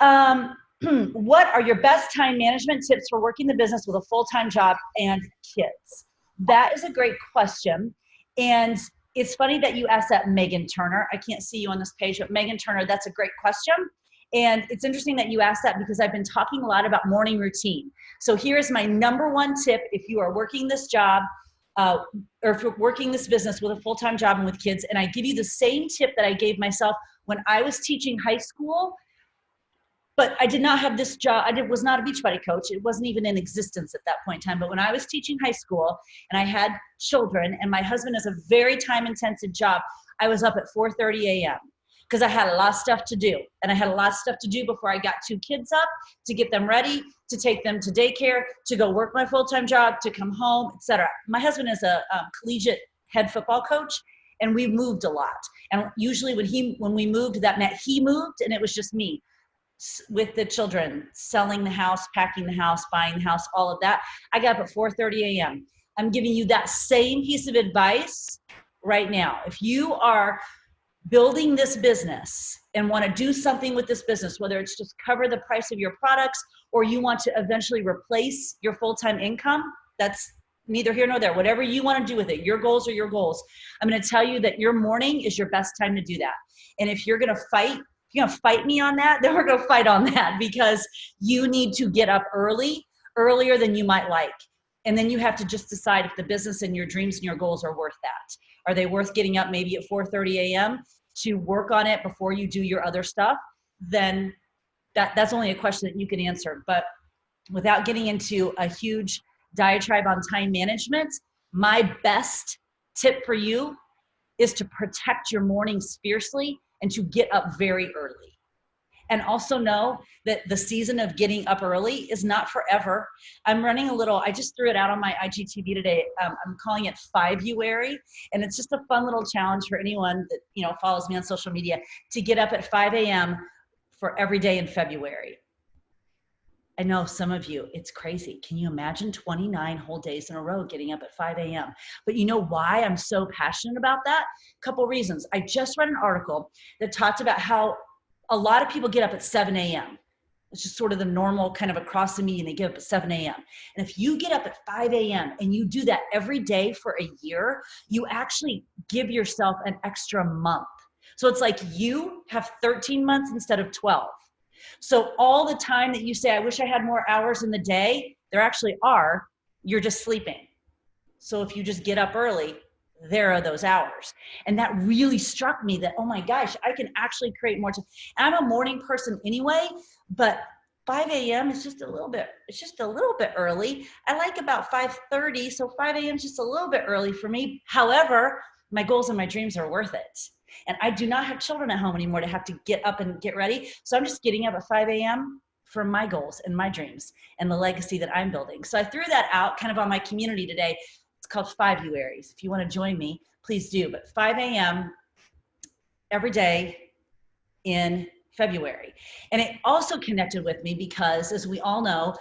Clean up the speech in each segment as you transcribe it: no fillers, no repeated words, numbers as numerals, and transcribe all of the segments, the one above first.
Um, what are your best time management tips for working the business with a full-time job and kids? That is a great question. And it's funny that you asked that, Megan Turner. I can't see you on this page, but Megan Turner, that's a great question. And it's interesting that you asked that because I've been talking a lot about morning routine. So here's my number one tip if you are working this job, or if you're working this business with a full-time job and with kids, and I give you the same tip that I gave myself when I was teaching high school, but I did not have this job. Was not a Beachbody coach. It wasn't even in existence at that point in time. But when I was teaching high school and I had children and my husband has a very time intensive job, I was up at 4:30 a.m. because I had a lot of stuff to do. And I had a lot of stuff to do before I got two kids up, to get them ready, to take them to daycare, to go work my full-time job, to come home, etc. My husband is a collegiate head football coach, and we moved a lot. And usually when we moved, that meant he moved and it was just me with the children, selling the house, packing the house, buying the house, all of that. I got up at 4:30 a.m. I'm giving you that same piece of advice right now. If you are building this business and want to do something with this business, whether it's just cover the price of your products or you want to eventually replace your full-time income, that's neither here nor there. Whatever you want to do with it, your goals are your goals. I'm going to tell you that your morning is your best time to do that. And if you're going to fight me on that, then we're going to fight on that, because you need to get up earlier than you might like. And then you have to just decide if the business and your dreams and your goals are worth that. Are they worth getting up maybe at 4:30 a.m. to work on it before you do your other stuff? Then that's only a question that you can answer. But without getting into a huge diatribe on time management, my best tip for you is to protect your mornings fiercely and to get up very early. And also know that the season of getting up early is not forever. I'm running I just threw it out on my IGTV today. I'm calling it 5-uary. And it's just a fun little challenge for anyone that follows me on social media to get up at 5 a.m. for every day in February. I know some of you, it's crazy. Can you imagine 29 whole days in a row getting up at 5 a.m.? But you know why I'm so passionate about that? A couple reasons. I just read an article that talked about how a lot of people get up at 7 a.m. It's just sort of the normal kind of across the median. They get up at 7 a.m. And if you get up at 5 a.m. and you do that every day for a year, you actually give yourself an extra month. So it's like you have 13 months instead of 12. So all the time that you say, I wish I had more hours in the day, there actually are, you're just sleeping. So if you just get up early, there are those hours. And that really struck me that, oh my gosh, I can actually create more time. I'm a morning person anyway, but 5 a.m. is just a little bit early. I like about 5:30, so 5 a.m. is just a little bit early for me. However, my goals and my dreams are worth it. And I do not have children at home anymore to have to get up and get ready. So I'm just getting up at 5 a.m. for my goals and my dreams and the legacy that I'm building. So I threw that out kind of on my community today. It's called 5-uaries. If you want to join me, please do. But 5 a.m. every day in February. And it also connected with me because, as we all know,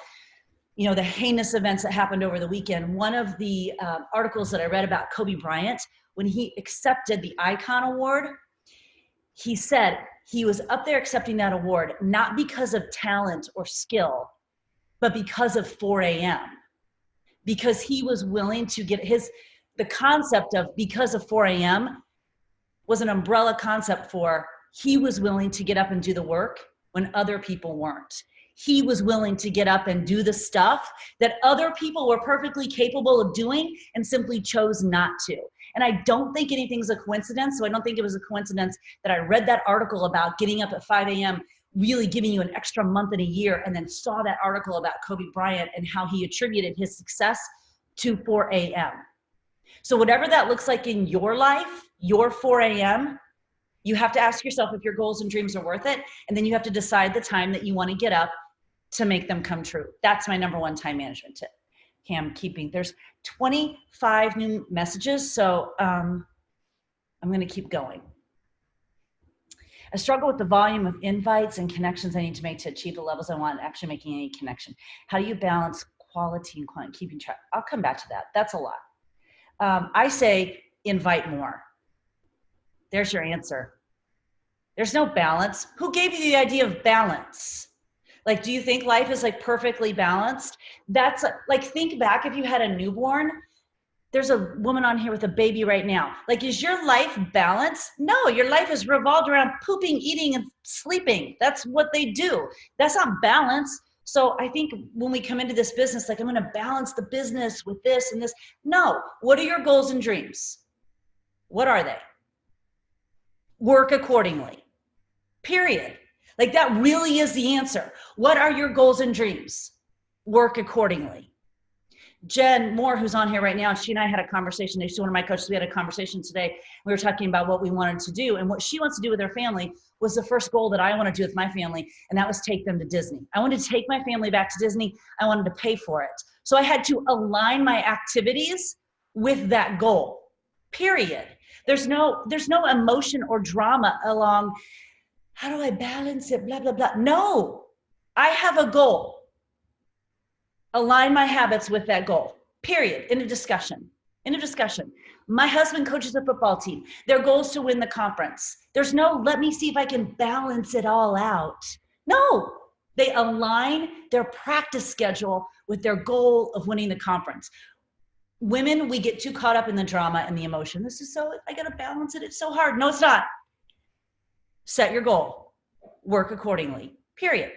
the heinous events that happened over the weekend. One of the articles that I read about Kobe Bryant, when he accepted the Icon Award, he said he was up there accepting that award not because of talent or skill, but because of 4 a.m. Because he was willing to get the concept of because of 4 a.m. was an umbrella concept for he was willing to get up and do the work when other people weren't. He was willing to get up and do the stuff that other people were perfectly capable of doing and simply chose not to. And I don't think anything's a coincidence. So I don't think it was a coincidence that I read that article about getting up at 5 a.m., really giving you an extra month in a year, and then saw that article about Kobe Bryant and how he attributed his success to 4 a.m. So whatever that looks like in your life, your 4 a.m., you have to ask yourself if your goals and dreams are worth it. And then you have to decide the time that you want to get up to make them come true. That's my number one time management tip. Okay, there's 25 new messages, so I'm going to keep going. I struggle with the volume of invites and connections I need to make to achieve the levels I want, actually making any connection. How do you balance quality and quantity, keeping track? I'll come back to that. That's a lot. I say invite more. There's your answer. There's no balance. Who gave you the idea of balance? Like, do you think life is like perfectly balanced? That's like, think back if you had a newborn. There's a woman on here with a baby right now. Like, is your life balanced? No, your life is revolved around pooping, eating, and sleeping. That's what they do. That's not balance. So I think when we come into this business, like, I'm going to balance the business with this and this. No. What are your goals and dreams? What are they? Work accordingly. Period. Like, that really is the answer. What are your goals and dreams? Work accordingly. Jen Moore, who's on here right now, she and I had a conversation. She's one of my coaches. We had a conversation today. We were talking about what we wanted to do, and what she wants to do with her family was the first goal that I want to do with my family, and that was take them to Disney. I wanted to take my family back to Disney. I wanted to pay for it. So I had to align my activities with that goal, period. There's no emotion or drama along, how do I balance it, blah, blah, blah. No, I have a goal. Align my habits with that goal, period. End of discussion. End of discussion. My husband coaches a football team. Their goal is to win the conference. There's no, let me see if I can balance it all out. No, they align their practice schedule with their goal of winning the conference. Women, we get too caught up in the drama and the emotion. This is so, I got to balance it. It's so hard. No, it's not. Set your goal. Work accordingly, period.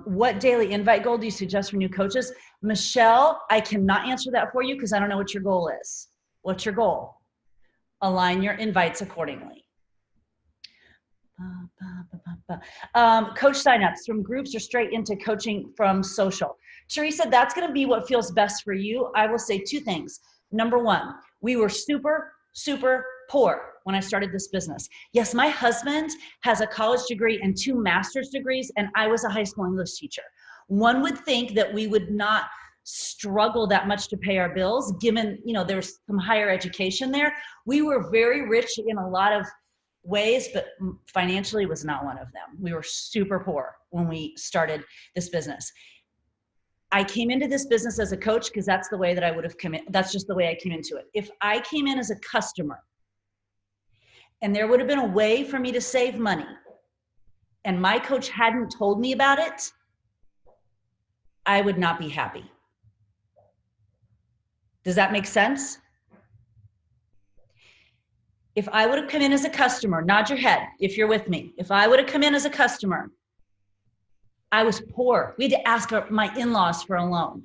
What daily invite goal do you suggest for new coaches? Michelle, I cannot answer that for you because I don't know what your goal is. What's your goal? Align your invites accordingly. Coach signups from groups or straight into coaching from social. Teresa, that's going to be what feels best for you. I will say two things. Number one, we were super poor when I started this business. Yes, my husband has a college degree and 2 master's degrees, and I was a high school English teacher. One would think that we would not struggle that much to pay our bills, given, there's some higher education there. We were very rich in a lot of ways, but financially was not one of them. We were super poor when we started this business. I came into this business as a coach because that's the way that I would have come in. That's just the way I came into it. If I came in as a customer and there would have been a way for me to save money and my coach hadn't told me about it, I would not be happy. Does that make sense? If I would have come in as a customer, nod your head if you're with me. If I would have come in as a customer, I was poor. We had to ask my in-laws for a loan.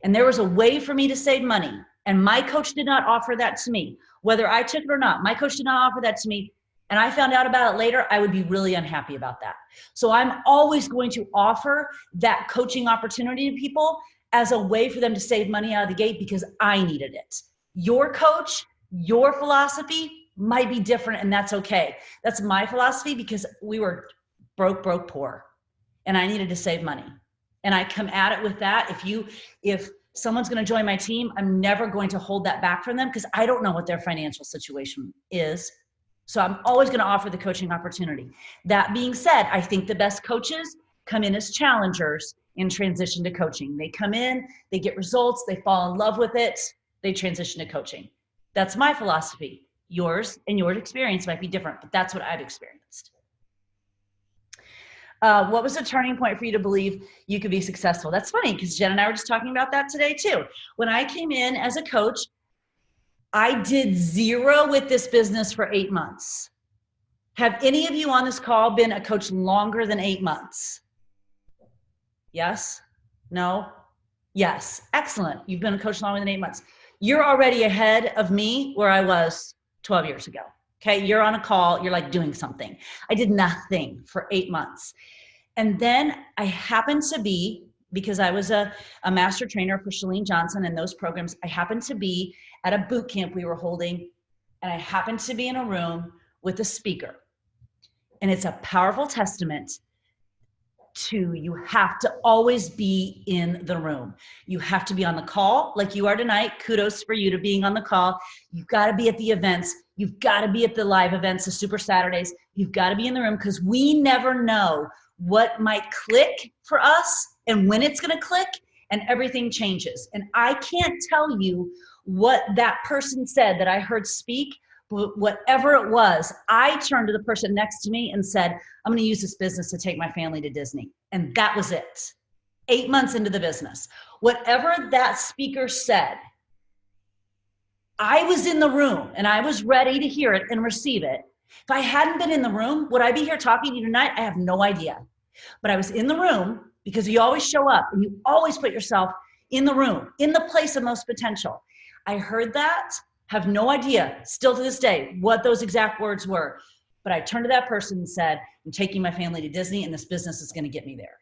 And there was a way for me to save money. And my coach did not offer that to me. Whether I took it or not, my coach did not offer that to me. And I found out about it later, I would be really unhappy about that. So I'm always going to offer that coaching opportunity to people as a way for them to save money out of the gate because I needed it. Your coach, your philosophy might be different, and that's okay. That's my philosophy because we were broke, poor. And I needed to save money. And I come at it with that. If someone's going to join my team, I'm never going to hold that back from them because I don't know what their financial situation is. So I'm always going to offer the coaching opportunity. That being said, I think the best coaches come in as challengers and transition to coaching. They come in, they get results, they fall in love with it, they transition to coaching. That's my philosophy. Yours and your experience might be different, but that's what I've experienced. What was the turning point for you to believe you could be successful? That's funny because Jen and I were just talking about that today too. When I came in as a coach, I did 0 with this business for 8 months. Have any of you on this call been a coach longer than 8 months? Yes? No? Yes. Excellent. You've been a coach longer than 8 months. You're already ahead of me where I was 12 years ago. Okay, you're on a call, you're like doing something. I did nothing for 8 months. And then I happened to be, because I was a master trainer for Chalene Johnson and those programs, I happened to be at a boot camp we were holding, and I happened to be in a room with a speaker. And it's a powerful testament to you have to always be in the room. You have to be on the call like you are tonight. Kudos for you to being on the call. You've got to be at the events. You've got to be at the live events, the Super Saturdays. You've got to be in the room because we never know what might click for us and when it's going to click, and everything changes. And I can't tell you what that person said that I heard speak whatever it was, I turned to the person next to me and said, I'm going to use this business to take my family to Disney. And that was it. 8 months into the business. Whatever that speaker said, I was in the room and I was ready to hear it and receive it. If I hadn't been in the room, would I be here talking to you tonight? I have no idea. But I was in the room because you always show up and you always put yourself in the room, in the place of most potential. I heard that, have no idea, still to this day, what those exact words were. But I turned to that person and said, I'm taking my family to Disney and this business is going to get me there.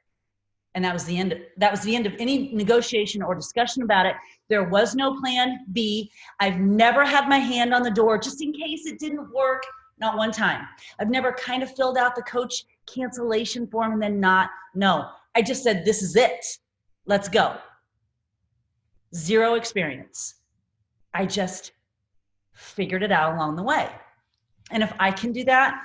And that was the end. That was the end of any negotiation or discussion about it. There was no plan B. I've never had my hand on the door just in case it didn't work. Not one time. I've never kind of filled out the coach cancellation form and then not. No, I just said, this is it. Let's go. Zero experience. I just figured it out along the way. And if I can do that,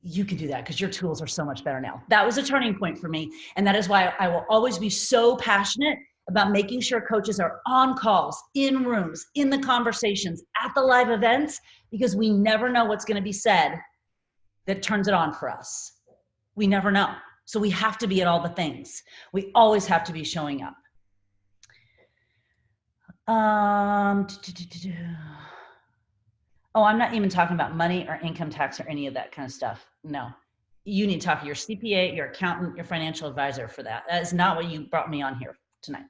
you can do that because your tools are so much better now. That was a turning point for me. And that is why I will always be so passionate about making sure coaches are on calls, in rooms, in the conversations, at the live events, because we never know what's going to be said that turns it on for us. We never know. So we have to be at all the things. We always have to be showing up. Oh, I'm not even talking about money or income tax or any of that kind of stuff. No, you need to talk to your CPA, your accountant, your financial advisor for that. That is not what you brought me on here tonight.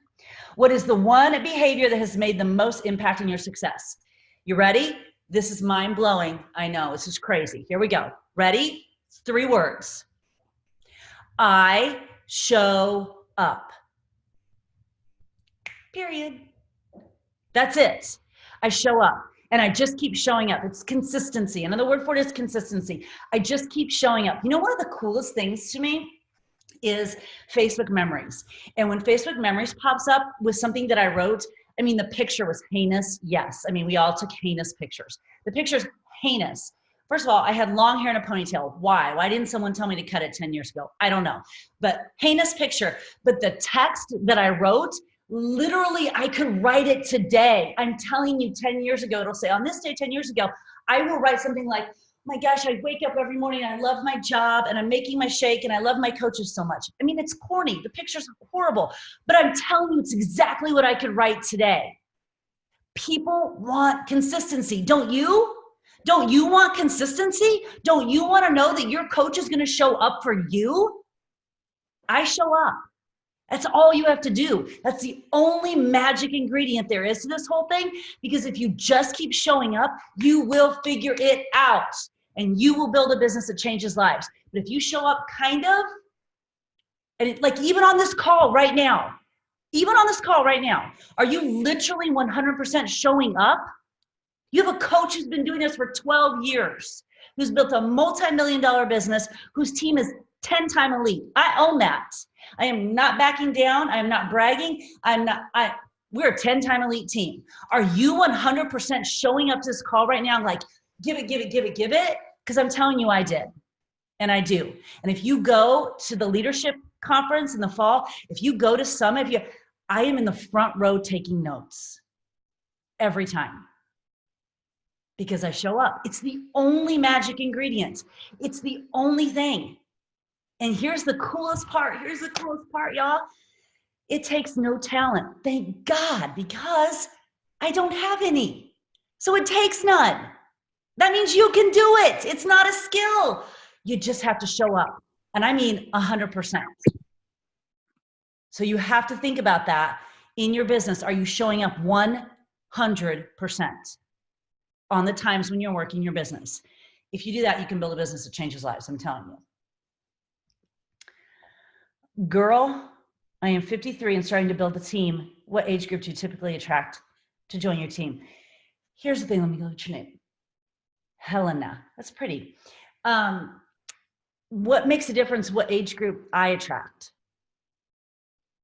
What is the one behavior that has made the most impact in your success? You ready? This is mind blowing. I know, this is crazy. Here we go. Ready? 3 words. I show up. Period. That's it. I show up. And I just keep showing up. It's consistency. Another word for it is consistency. I just keep showing up. You know, one of the coolest things to me is Facebook memories. And when Facebook memories pops up with something that I wrote, I mean, the picture was heinous. Yes. I mean, we all took heinous pictures. The picture's heinous. First of all, I had long hair and a ponytail. Why? Why didn't someone tell me to cut it 10 years ago? I don't know. But heinous picture. But the text that I wrote, literally, I could write it today. I'm telling you, 10 years ago, it'll say, on this day 10 years ago, I will write something like, my gosh, I wake up every morning and I love my job and I'm making my shake and I love my coaches so much. I mean, it's corny. The picture's horrible, but I'm telling you, it's exactly what I could write today. People want consistency. Don't you? Don't you want consistency? Don't you want to know that your coach is going to show up for you? I show up. That's all you have to do. That's the only magic ingredient there is to this whole thing, because if you just keep showing up, you will figure it out and you will build a business that changes lives. But if you show up kind of, and like even on this call right now, are you literally 100% showing up? You have a coach who's been doing this for 12 years, who's built a multi-million-dollar business, whose team is 10-time elite. I own that. I am not backing down. I am not bragging. We're a 10-time elite team. Are you 100% showing up to this call right now? Like, give it. Because I'm telling you, I did. And I do. And if you go to the leadership conference in the fall, if you go to Summit, I am in the front row taking notes every time. Because I show up. It's the only magic ingredient. It's the only thing. And here's the coolest part. Y'all. It takes no talent. Thank God, because I don't have any. So it takes none. That means you can do it. It's not a skill. You just have to show up. And I mean 100%. So you have to think about that in your business. Are you showing up 100% on the times when you're working your business? If you do that, you can build a business that changes lives. I'm telling you. Girl, I am 53 and starting to build a team. What age group do you typically attract to join your team? Here's the thing. Let me go with your name. Helena. That's pretty. What makes a difference what age group I attract?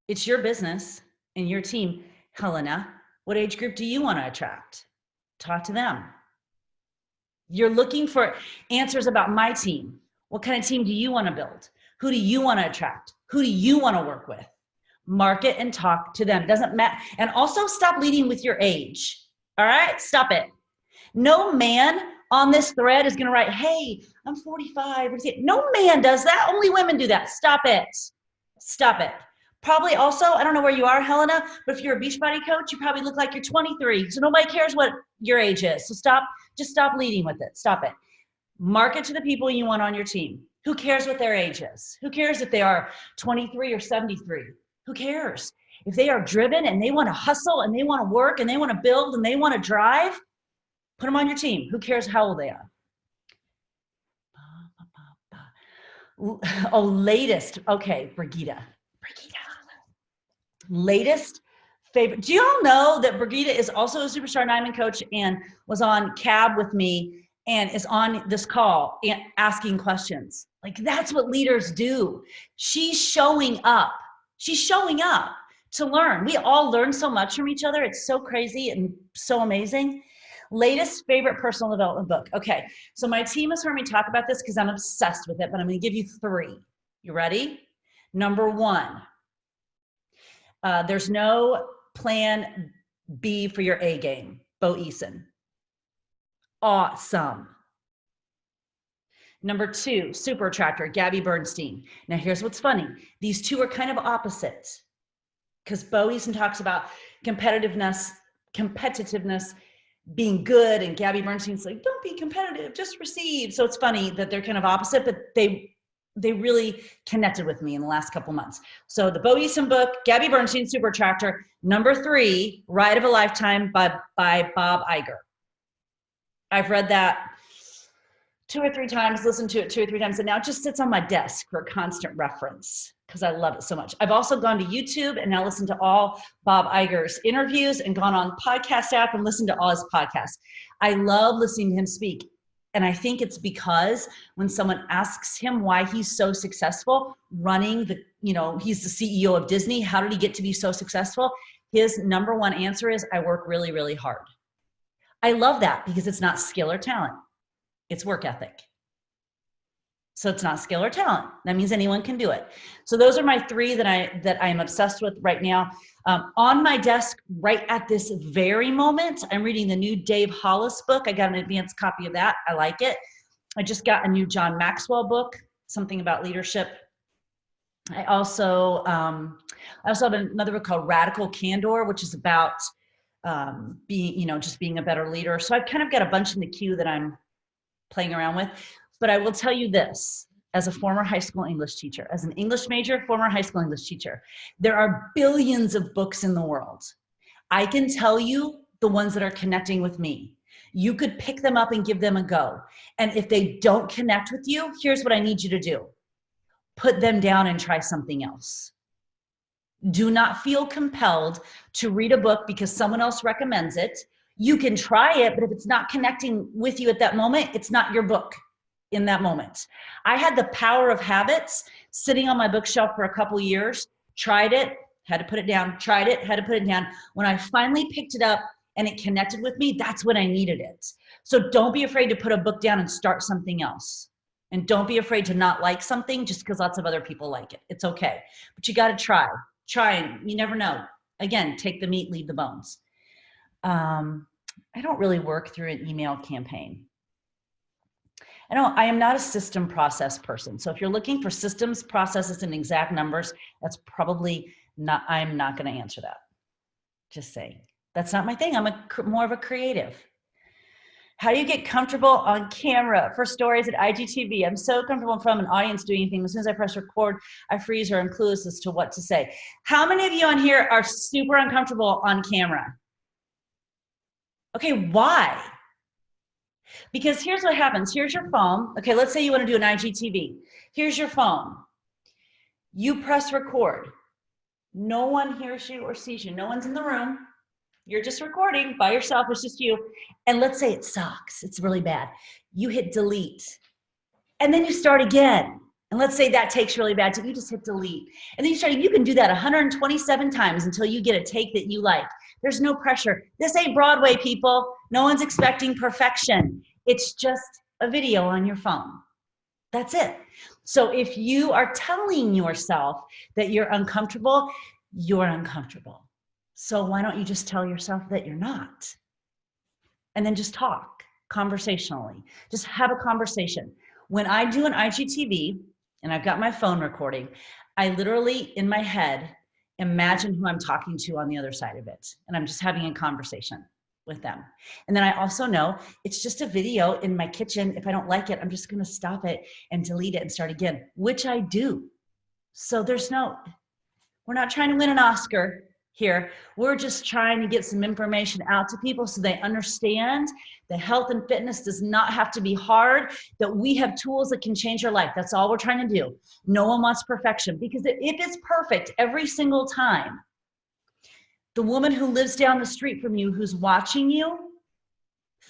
It's your business and your team. Helena, what age group do you want to attract? Talk to them. You're looking for answers about my team. What kind of team do you want to build? Who do you want to attract? Who do you want to work with? Market and talk to them. It doesn't matter. And also stop leading with your age. All right? Stop it. No man on this thread is going to write, hey, I'm 45. No man does that. Only women do that. Stop it. Stop it. Probably also, I don't know where you are, Helena, but if you're a Beachbody coach, you probably look like you're 23. So nobody cares what your age is. So just stop leading with it. Stop it. Market to the people you want on your team. Who cares what their age is? Who cares if they are 23 or 73? Who cares? If they are driven and they want to hustle and they want to work and they want to build and they want to drive, put them on your team. Who cares how old they are? Oh, latest. Okay, Brigida. Latest favorite. Do you all know that Brigida is also a Superstar 9-man coach and was on cab with me and is on this call and asking questions? Like, that's what leaders do. She's showing up. She's showing up to learn. We all learn so much from each other. It's so crazy and so amazing. Latest favorite personal development book. Okay, so my team has heard me talk about this because I'm obsessed with it, but I'm going to give you 3. You ready? Number 1, There's No Plan B for Your A Game, Bo Eason. Awesome. Number 2, Super Attractor, Gabby Bernstein. Now here's what's funny. These 2 are kind of opposite because Bo Eason talks about competitiveness, being good, and Gabby Bernstein's like, don't be competitive, just receive. So it's funny that they're kind of opposite, but they really connected with me in the last couple months. So the Bo Eason book, Gabby Bernstein, Super Attractor. Number 3, Ride of a Lifetime by Bob Iger. I've read that 2 or 3 times, listened to it 2 or 3 times, and now it just sits on my desk for constant reference because I love it so much. I've also gone to YouTube and now listened to all Bob Iger's interviews and gone on podcast app and listened to all his podcasts. I love listening to him speak. And I think it's because when someone asks him why he's so successful running he's the CEO of Disney, how did he get to be so successful? His number 1 answer is, I work really, really hard. I love that because it's not skill or talent. It's work ethic. So it's not skill or talent. That means anyone can do it. So those are my 3 that I am obsessed with right now. On my desk right at this very moment, I'm reading the new Dave Hollis book. I got an advanced copy of that. I like it. I just got a new John Maxwell book, something about leadership. I also have another book called Radical Candor, which is about just being a better leader. So I've kind of got a bunch in the queue that I'm playing around with. But I will tell you this, as a former high school English teacher, as an English major, former high school English teacher, there are billions of books in the world. I can tell you the ones that are connecting with me. You could pick them up and give them a go. And if they don't connect with you, here's what I need you to do. Put them down and try something else. Do not feel compelled to read a book because someone else recommends it. You can try it, but if it's not connecting with you at that moment, it's not your book in that moment. I had the Power of Habits sitting on my bookshelf for a couple years, tried it, had to put it down, tried it, had to put it down. When I finally picked it up and it connected with me, that's when I needed it. So don't be afraid to put a book down and start something else. And don't be afraid to not like something just because lots of other people like it. It's okay. But you got to try. And you never know. Again, take the meat, leave the bones. I don't really work through an email campaign. I am not a system process person. So if you're looking for systems, processes, and exact numbers, that's probably not, I'm not going to answer that. Just saying. That's not my thing. I'm more of a creative. How do you get comfortable on camera for stories at IGTV? I'm so comfortable in front of an audience doing anything. As soon as I press record, I freeze or I'm clueless as to what to say. How many of you on here are super uncomfortable on camera? Okay, why? Because here's what happens. Here's your phone. Okay, let's say you want to do an IGTV. Here's your phone. You press record. No one hears you or sees you. No one's in the room. You're just recording by yourself. It's just you. And let's say it sucks. It's really bad. You hit delete. And then you start again. And let's say that takes really bad. So you just hit delete. And then you start, you can do that 127 times until you get a take that you like. There's no pressure. This ain't Broadway, people. No one's expecting perfection. It's just a video on your phone. That's it. So if you are telling yourself that you're uncomfortable, you're uncomfortable. So why don't you just tell yourself that you're not? And then just talk. conversationally. Just have a conversation. When I do an IGTV and I've got my phone recording, I literally in my head imagine who I'm talking to on the other side of it. And I'm just having a conversation with them. And then I also know it's just a video in my kitchen. If I don't like it, I'm just going to stop it and delete it and start again, which I do. So we're not trying to win an Oscar here. We're just trying to get some information out to people so they understand that health and fitness does not have to be hard, that we have tools that can change your life. That's all we're trying to do. No one wants perfection, because if it's perfect every single time, the woman who lives down the street from you who's watching you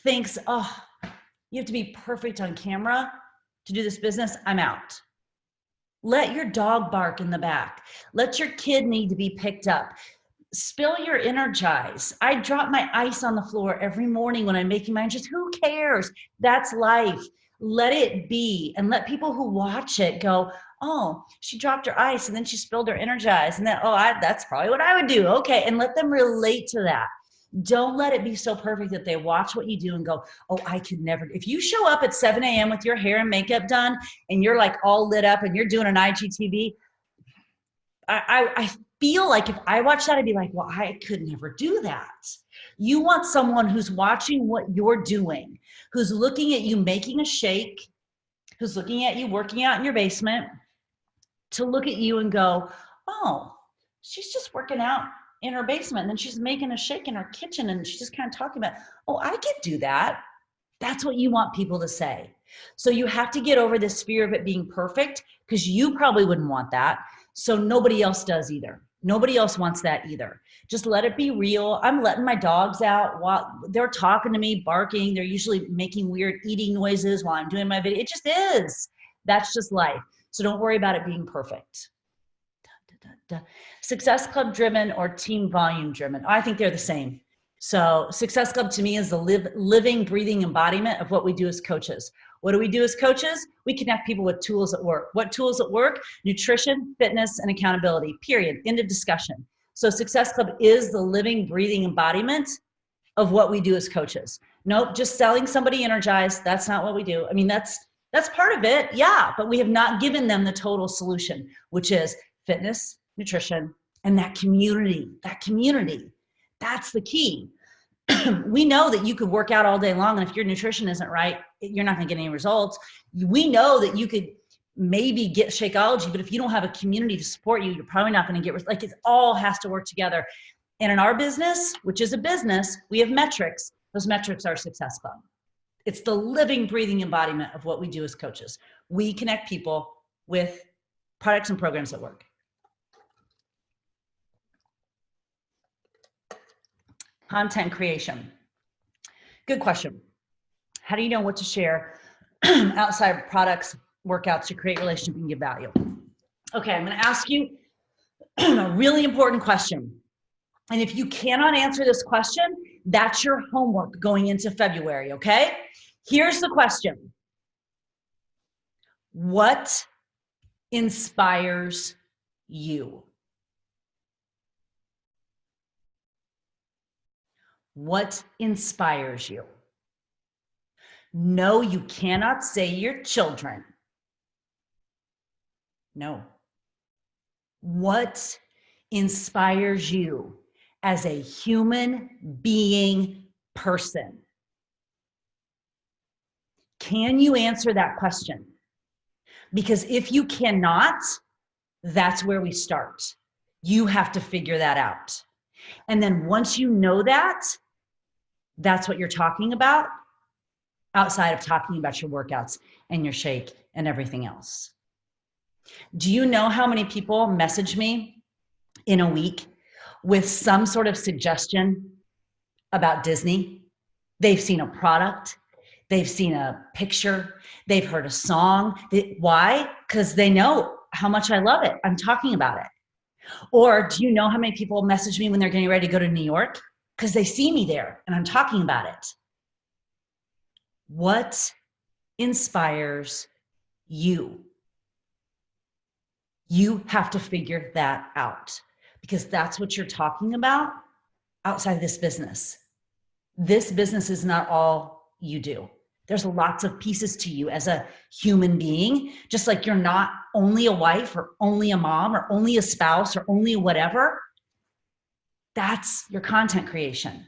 thinks, oh, you have to be perfect on camera to do this business. I'm out. Let your dog bark in the back. Let your kid need to be picked up. Spill your Energize. I drop my ice on the floor every morning when I'm making my just who cares? That's life. Let it be, and let people who watch it go, oh, she dropped her ice and then she spilled her Energize, and then, that's probably what I would do. Okay, and let them relate to that. Don't let it be so perfect that they watch what you do and go, oh, I could never. If you show up at 7 a.m. with your hair and makeup done and you're like all lit up and you're doing an IGTV, I feel like if I watch that, I'd be like, well, I could never do that. You want someone who's watching what you're doing, who's looking at you making a shake, who's looking at you working out in your basement, to look at you and go, oh, she's just working out in her basement and then she's making a shake in her kitchen and she's just kind of talking about, oh, I could do that. That's what you want people to say. So you have to get over this fear of it being perfect, because you probably wouldn't want that. So nobody else does either. Nobody else wants that either. Just let it be real. I'm letting my dogs out while they're talking to me, barking. They're usually making weird eating noises while I'm doing my video. It just is. That's just life. So don't worry about it being perfect. Success Club driven or team volume driven? I think they're the same. So Success Club to me is the living, breathing embodiment of what we do as coaches. What do we do as coaches? We connect people with tools at work. What tools at work? Nutrition, fitness, and accountability, period. End of discussion. So Success Club is the living, breathing embodiment of what we do as coaches. Nope, just selling somebody Energized, that's not what we do. I mean, that's part of it, yeah, but we have not given them the total solution, which is fitness, nutrition, and that community. That's the key. We know that you could work out all day long, and if your nutrition isn't right, you're not going to get any results. We know that you could maybe get Shakeology, but if you don't have a community to support you, you're probably not going to get, like, it all has to work together. And in our business, which is a business, we have metrics. Those metrics are Success Club. It's the living, breathing embodiment of what we do as coaches. We connect people with products and programs that work. Content creation. Good question. How do you know what to share outside of products, workouts to create relationship and give value? Okay, I'm going to ask you a really important question. And if you cannot answer this question, that's your homework going into February, okay? Here's the question. What inspires you? What inspires you? No, you cannot say your children. No. What inspires you as a human being person? Can you answer that question? Because if you cannot, that's where we start. You have to figure that out. And then once you know that, that's what you're talking about, outside of talking about your workouts and your shake and everything else. Do you know how many people message me in a week with some sort of suggestion about Disney? They've seen a product, they've seen a picture, they've heard a song. Why? Because they know how much I love it. I'm talking about it. Or do you know how many people message me when they're getting ready to go to New York? Because they see me there and I'm talking about it. What inspires you? You have to figure that out, because that's what you're talking about outside of this business. This business is not all you do. There's lots of pieces to you as a human being, just like you're not only a wife or only a mom or only a spouse or only whatever. That's your content creation.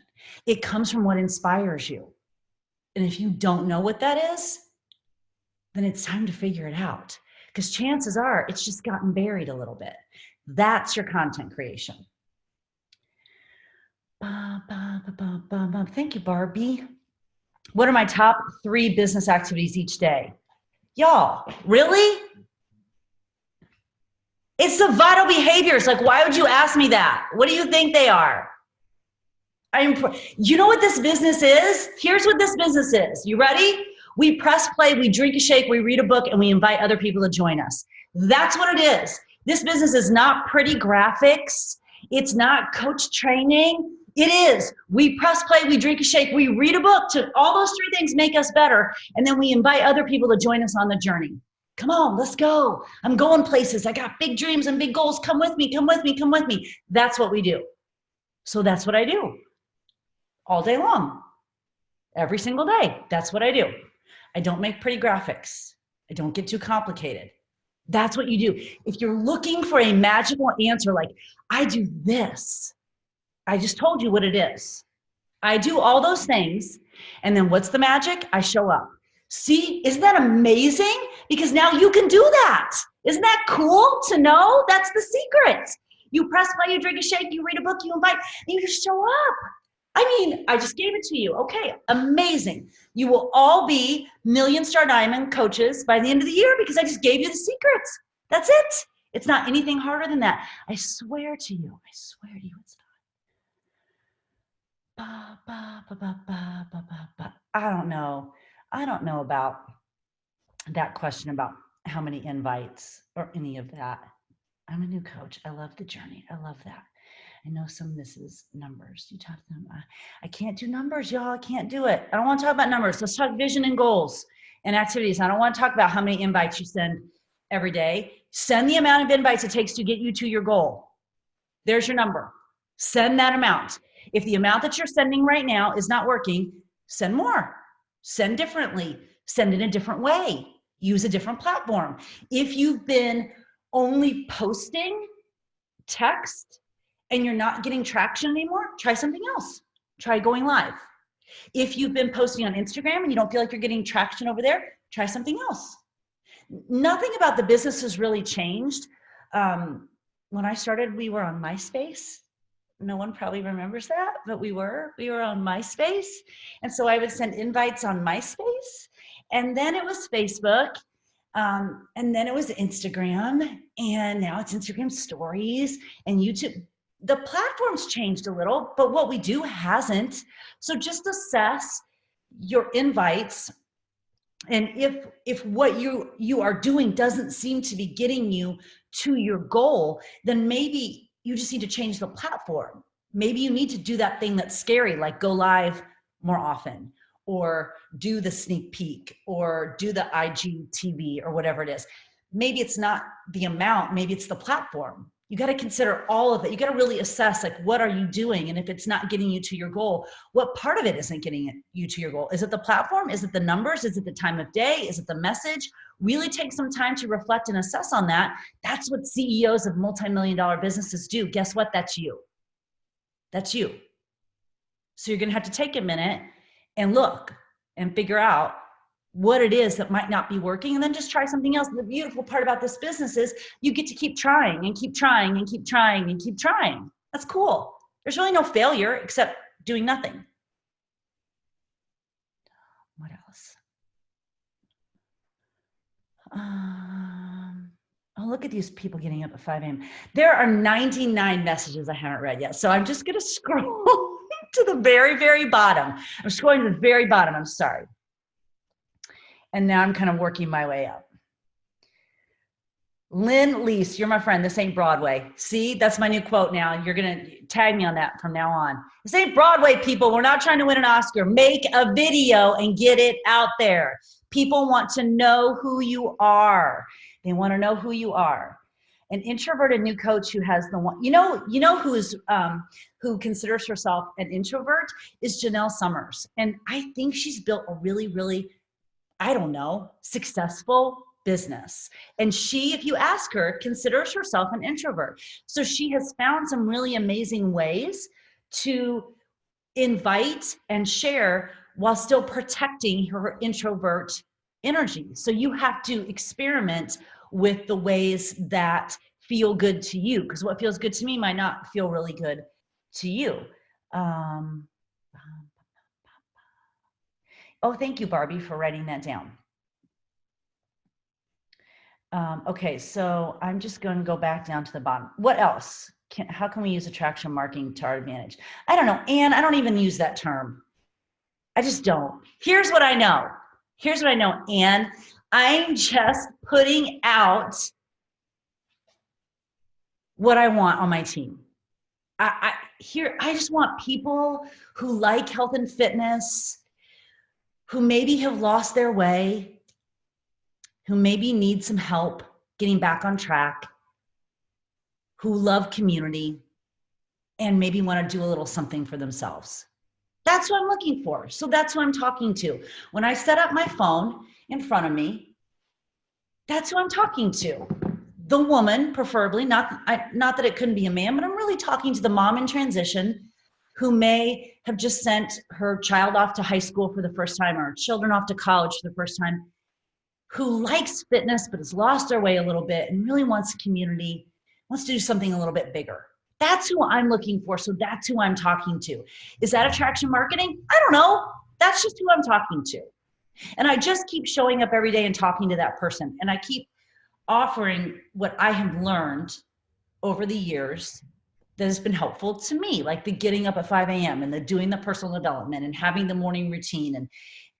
It comes from what inspires you. And if you don't know what that is, then it's time to figure it out, because chances are it's just gotten buried a little bit. That's your content creation. Thank you, Barbie. What are my top 3 business activities each day? Y'all, really? It's the vital behaviors. Like, why would you ask me that? What do you think they are? You know what this business is? Here's what this business is. You ready? We press play, we drink a shake, we read a book, and we invite other people to join us. That's what it is. This business is not pretty graphics. It's not coach training. It is. We press play, we drink a shake, we read a book. All those 3 things make us better, and then we invite other people to join us on the journey. Come on, let's go. I'm going places. I got big dreams and big goals. Come with me, come with me, come with me. That's what we do. So that's what I do all day long, every single day. That's what I do. I don't make pretty graphics. I don't get too complicated. That's what you do. If you're looking for a magical answer, like, I do this, I just told you what it is. I do all those things, and then what's the magic? I show up. See, isn't that amazing? Because now you can do that. Isn't that cool to know? That's the secret. You press play, you drink a shake, you read a book, you invite, and you show up. I mean, I just gave it to you. Okay, amazing. You will all be Million Star Diamond coaches by the end of the year, because I just gave you the secrets. That's it. It's not anything harder than that. I swear to you. I swear to you, it's not. I don't know. I don't know about that question about how many invites or any of that. I'm a new coach. I love the journey. I love that. I know some of this is numbers. You talk to them. I can't do numbers, y'all. I can't do it. I don't want to talk about numbers. Let's talk vision and goals and activities. I don't want to talk about how many invites you send every day. Send the amount of invites it takes to get you to your goal. There's your number. Send that amount. If the amount that you're sending right now is not working, send more. Send differently. Send in a different way. Use a different platform. If you've been only posting text and you're not getting traction anymore, try something else. Try going live. If you've been posting on Instagram and you don't feel like you're getting traction over there, try something else. Nothing about the business has really changed. When I started, we were on MySpace. No one probably remembers that, but we were on MySpace. And so I would send invites on MySpace, and then it was Facebook, and then it was Instagram, and now it's Instagram stories and YouTube. The platform's changed a little, but what we do hasn't. So just assess your invites. And if what you are doing doesn't seem to be getting you to your goal, then maybe you just need to change the platform. Maybe you need to do that thing that's scary, like go live more often, or do the sneak peek, or do the IGTV, or whatever it is. Maybe it's not the amount, maybe it's the platform. You got to consider all of it. You got to really assess, like, what are you doing? And if it's not getting you to your goal, what part of it isn't getting you to your goal? Is it the platform? Is it the numbers? Is it the time of day? Is it the message? Really take some time to reflect and assess on that. That's what CEOs of multi-million-dollar businesses do. Guess what? That's you. That's you. So you're going to have to take a minute and look and figure out what it is that might not be working, and then just try something else. The beautiful part about this business is you get to keep trying and keep trying and keep trying and keep trying. That's cool. There's really no failure except doing nothing. What else? Oh, look at these people getting up at 5 a.m. There are 99 messages I haven't read yet. So I'm just going to scroll to the very, very bottom. I'm scrolling to the very bottom. I'm sorry. And now I'm kind of working my way up. Lynn Lease, you're my friend. This ain't Broadway. See, that's my new quote now. You're going to tag me on that from now on. This ain't Broadway, people. We're not trying to win an Oscar. Make a video and get it out there. People want to know who you are. They want to know who you are. An introverted new coach who has the one, who considers herself an introvert is Janelle Summers. And I think she's built a really, really, I don't know, successful business. And she, if you ask her, considers herself an introvert. So she has found some really amazing ways to invite and share while still protecting her introvert energy. So you have to experiment with the ways that feel good to you, because what feels good to me might not feel really good to you. Oh, thank you, Barbie, for writing that down. Okay, so I'm just going to go back down to the bottom. What else? How can we use attraction marketing to our advantage? I don't know, Anne, I don't even use that term. I just don't. Here's what I know. Here's what I know, Anne. I'm just putting out what I want on my team. I just want people who like health and fitness, who maybe have lost their way, who maybe need some help getting back on track, who love community, and maybe want to do a little something for themselves. That's what I'm looking for. So that's who I'm talking to. When I set up my phone in front of me, that's who I'm talking to. The woman, preferably, not that it couldn't be a man, but I'm really talking to the mom in transition who may have just sent her child off to high school for the first time, or children off to college for the first time, who likes fitness but has lost their way a little bit and really wants community, wants to do something a little bit bigger. That's who I'm looking for, so that's who I'm talking to. Is that attraction marketing? I don't know. That's just who I'm talking to. And I just keep showing up every day and talking to that person. And I keep offering what I have learned over the years that has been helpful to me, like the getting up at 5 a.m. and the doing the personal development and having the morning routine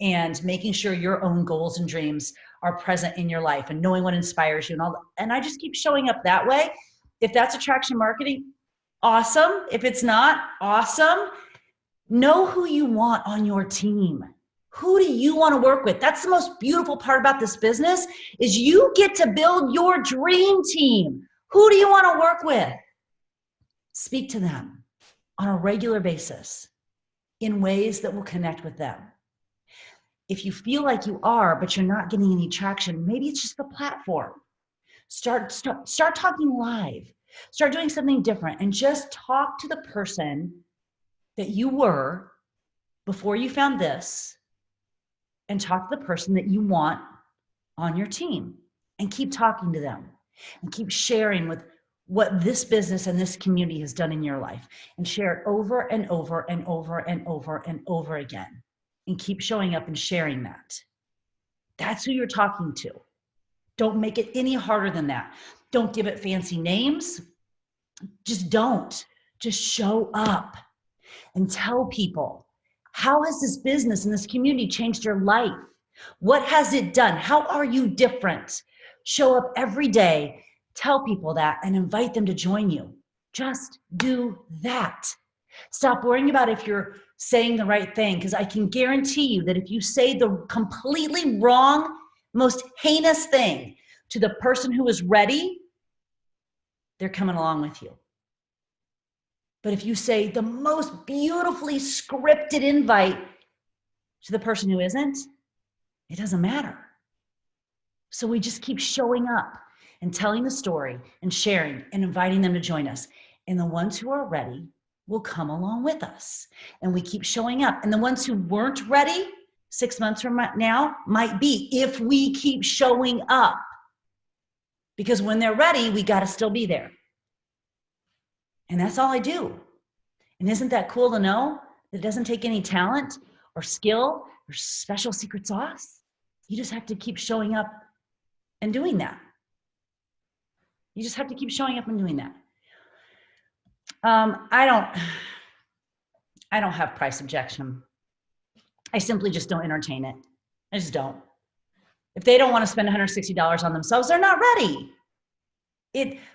and making sure your own goals and dreams are present in your life and knowing what inspires you and all that. And I just keep showing up that way. If that's attraction marketing, awesome. If it's not, awesome. Know who you want on your team. Who do you want to work with? That's the most beautiful part about this business is you get to build your dream team. Who do you want to work with? Speak to them on a regular basis in ways that will connect with them. If you feel like you are, but you're not getting any traction, maybe it's just the platform. Start talking live. Start doing something different and just talk to the person that you were before you found this, and talk to the person that you want on your team, and keep talking to them and keep sharing with what this business and this community has done in your life, and share it over and over and over and over and over again, and keep showing up and sharing that. That's who you're talking to. Don't make it any harder than that. Don't give it fancy names. Just don't. Just show up and tell people, how has this business and this community changed your life? What has it done? How are you different? Show up every day, tell people that, and invite them to join you. Just do that. Stop worrying about if you're saying the right thing, because I can guarantee you that if you say the completely wrong, most heinous thing to the person who is ready, they're coming along with you. But if you say the most beautifully scripted invite to the person who isn't, it doesn't matter. So we just keep showing up and telling the story and sharing and inviting them to join us. And the ones who are ready will come along with us. And we keep showing up. And the ones who weren't ready 6 months from now might be, if we keep showing up. Because when they're ready, we got to still be there. And that's all I do. And isn't that cool to know that it doesn't take any talent or skill or special secret sauce? You just have to keep showing up and doing that. You just have to keep showing up and doing that. I don't have price objection. I simply just don't entertain it. I just don't. If they don't want to spend $160 on themselves, they're not ready.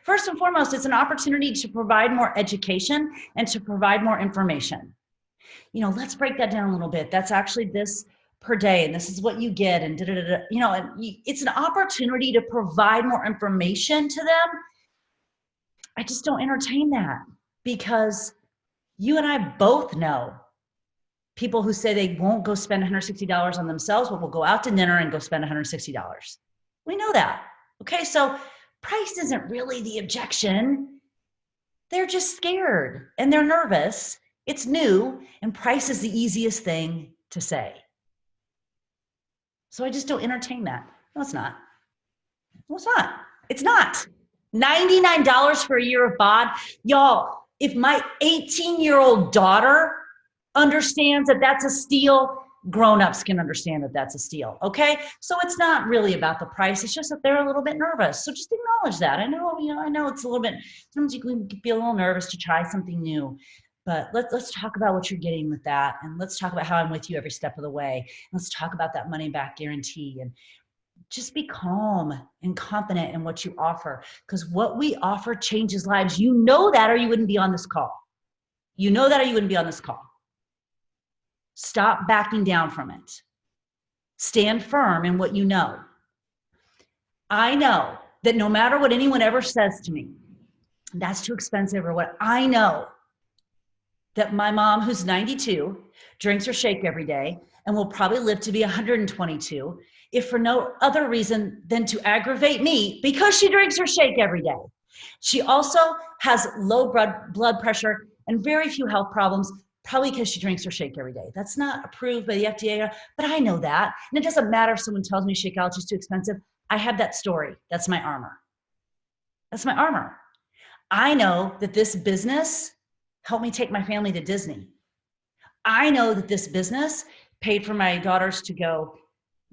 First and foremost, it's an opportunity to provide more education and to provide more information. Let's break that down a little bit. That's actually this per day, and this is what you get, and it's an opportunity to provide more information to them I just don't entertain that, because you and I both know people who say they won't go spend $160 on themselves, but will go out to dinner and go spend $160. We know that. Okay, so price isn't really the objection. They're just scared and they're nervous. It's new, and price is the easiest thing to say. So I just don't entertain that. No, it's not. No, it's not. It's not. $99 for a year of bod. Y'all, if my 18-year-old daughter understands that that's a steal, grown-ups can understand that that's a steal, okay? So it's not really about the price. It's just that they're a little bit nervous. So just acknowledge that. I know, I know it's a little bit, sometimes you can be a little nervous to try something new, but let's talk about what you're getting with that. And let's talk about how I'm with you every step of the way. Let's talk about that money back guarantee, and just be calm and confident in what you offer, because what we offer changes lives. You know that, or you wouldn't be on this call. You know that, or you wouldn't be on this call. Stop backing down from it. Stand firm in what you know. I know that no matter what anyone ever says to me, that's too expensive or what, I know that my mom, who's 92, drinks her shake every day and will probably live to be 122, if for no other reason than to aggravate me, because she drinks her shake every day. She also has low blood pressure and very few health problems, probably because she drinks her shake every day. That's not approved by the FDA, but I know that. And it doesn't matter if someone tells me Shakeology is too expensive. I have that story. That's my armor. That's my armor. I know that this business helped me take my family to Disney. I know that this business paid for my daughters to go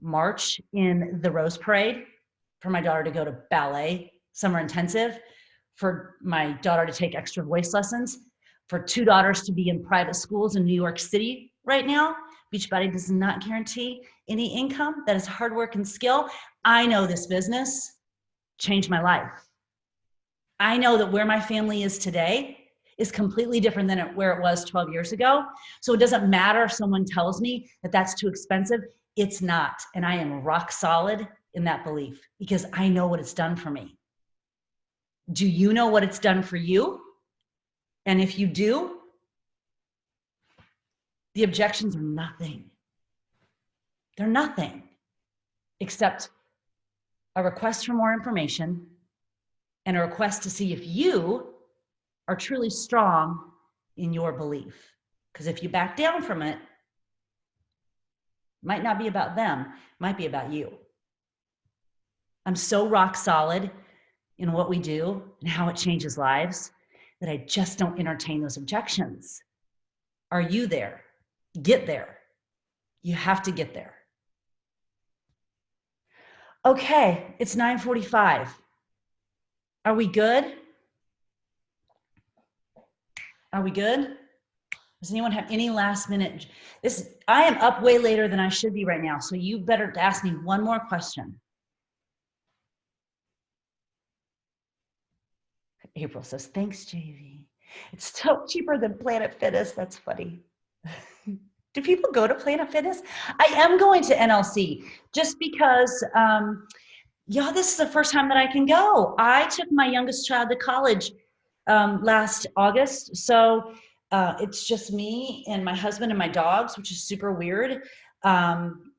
march in the Rose Parade, for my daughter to go to ballet summer intensive, for my daughter to take extra voice lessons, for 2 daughters to be in private schools in New York City right now. Beachbody does not guarantee any income. That is hard work and skill. I know this business changed my life. I know that where my family is today is completely different than where it was 12 years ago. So it doesn't matter if someone tells me that that's too expensive. It's not. And I am rock solid in that belief, because I know what it's done for me. Do you know what it's done for you? And if you do, the objections are nothing. They're nothing except a request for more information and a request to see if you are truly strong in your belief. Because if you back down from it, it might not be about them, it might be about you. I'm so rock solid in what we do and how it changes lives that I just don't entertain those objections. Are you there? Get there. You have to get there. Okay, it's 9:45. Are we good? Are we good? Does anyone have any last minute? I am up way later than I should be right now, so you better ask me one more question. April says, thanks, JV. It's so cheaper than Planet Fitness. That's funny. Do people go to Planet Fitness? I am going to NLC just because, yeah, this is the first time that I can go. I took my youngest child to college last August. So it's just me and my husband and my dogs, which is super weird.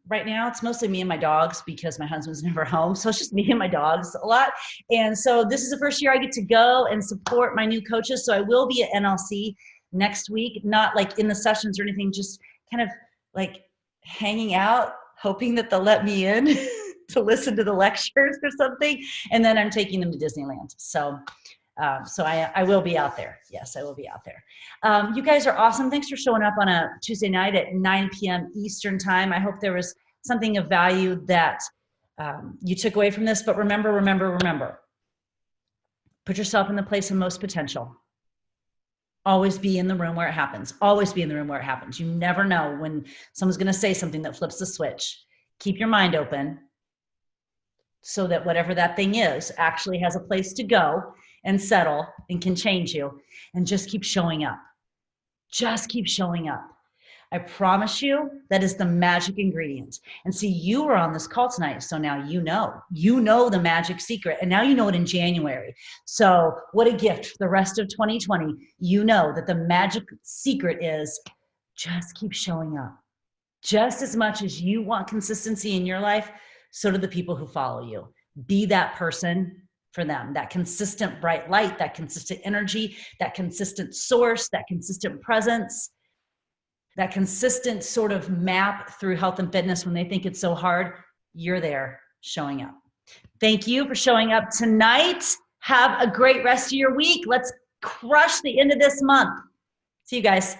Right now, it's mostly me and my dogs because my husband's never home. So it's just me and my dogs a lot. And so this is the first year I get to go and support my new coaches. So I will be at NLC next week, not like in the sessions or anything, just kind of like hanging out, hoping that they'll let me in to listen to the lectures or something. And then I'm taking them to Disneyland. So I will be out there. Yes, I will be out there. You guys are awesome. Thanks for showing up on a Tuesday night at 9 p.m. Eastern time. I hope there was something of value that you took away from this. But remember, put yourself in the place of most potential. Always be in the room where it happens. Always be in the room where it happens. You never know when someone's going to say something that flips the switch. Keep your mind open so that whatever that thing is actually has a place to go and settle and can change you, and just keep showing up. Just keep showing up. I promise you that is the magic ingredient. And see, you were on this call tonight, so now you know the magic secret, and now you know it in January. So what a gift for the rest of 2020. You know that the magic secret is just keep showing up. Just as much as you want consistency in your life, so do the people who follow you. Be that person for them, that consistent bright light, that consistent energy, that consistent source, that consistent presence, that consistent sort of map through health and fitness when they think it's so hard. You're there showing up. Thank you for showing up tonight. Have a great rest of your week. Let's crush the end of this month. See you guys.